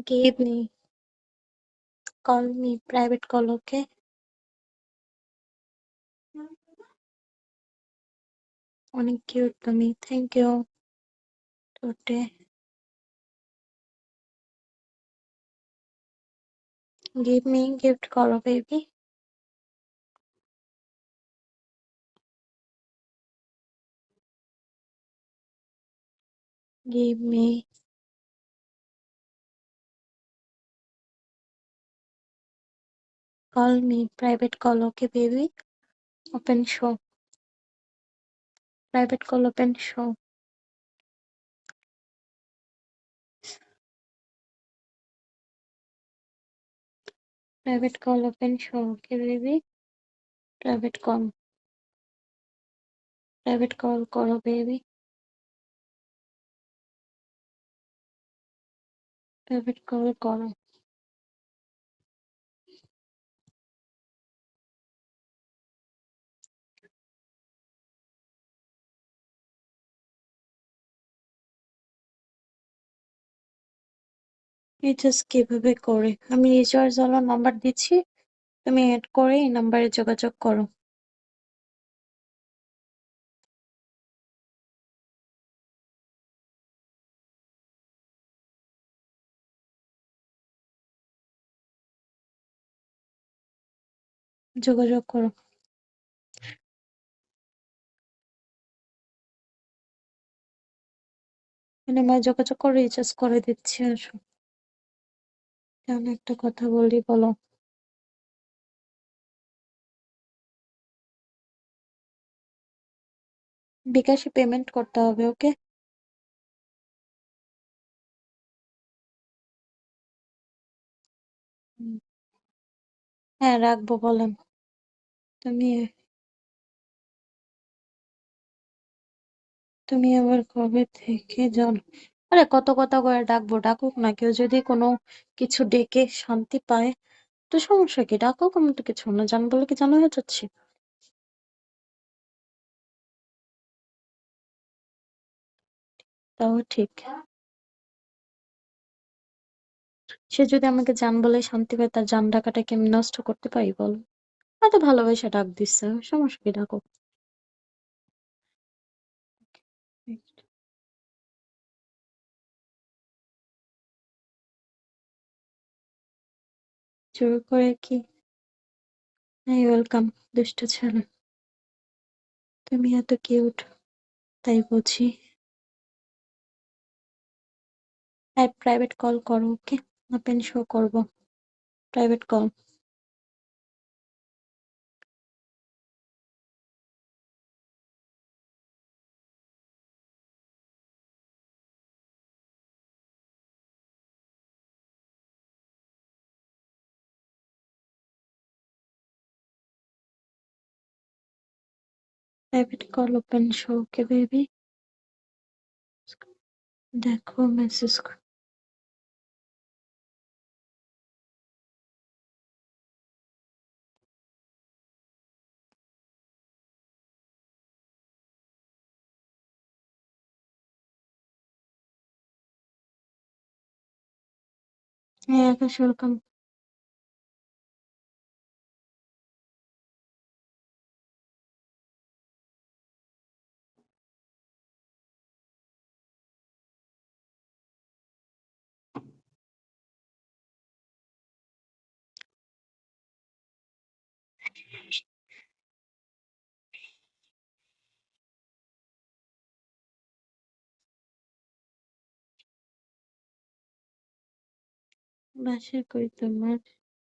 Give me, call me, private call, okay? অনেক cute তুমি, thank you. টোটে, give me gift করো baby. Give me, call me, private call, okay baby? Open show, private call, open show. Private call, open show, okay baby? Private call করো baby, private call করো। Recharge কিভাবে করে? আমি recharge ওয়ালা number দিচ্ছি, তুমি add করে এই নাম্বারে যোগাযোগ করো। যোগাযোগ করো, এই নাম্বারে যোগাযোগ করে রিচার্জ করে দিচ্ছি। আসো, কেন একটা কথা বলি বলো। বিকাশে পেমেন্ট করতে হবে, ওকে? হ্যাঁ রাখবো, বলেন। তুমি তুমি আবার কবে থেকে জানো? আরে কত কথা করে ডাকবো, ডাকুক না। কেউ যদি কোনো কিছু ডেকে শান্তি পায় তো সমস্যা কি? ডাকুক, আমি তো কিছু না, জান বলে কি জানো হয়ে যাচ্ছি? তাও ঠিক। সে যদি আমাকে জান বলে শান্তি পায়, তার জান ডাকাটাকে আমি নষ্ট করতে পারি বল? এত ভালোবাসা ডাক দিচ্ছে, সমস্যা কি? ডাকুক। জোর করে কি? হ্যাঁ ওয়েলকাম, দুষ্ট ছেলে। তুমি এত কিউট, তাই বুঝি। হ্যাঁ প্রাইভেট কল করো, ওকে? ওপেন শো করবো, private call. Private call, open show, okay baby? দেখো মেসেজ। হ্যাঁ আকাশ ওয়েলকাম। বাসা কই তোমার?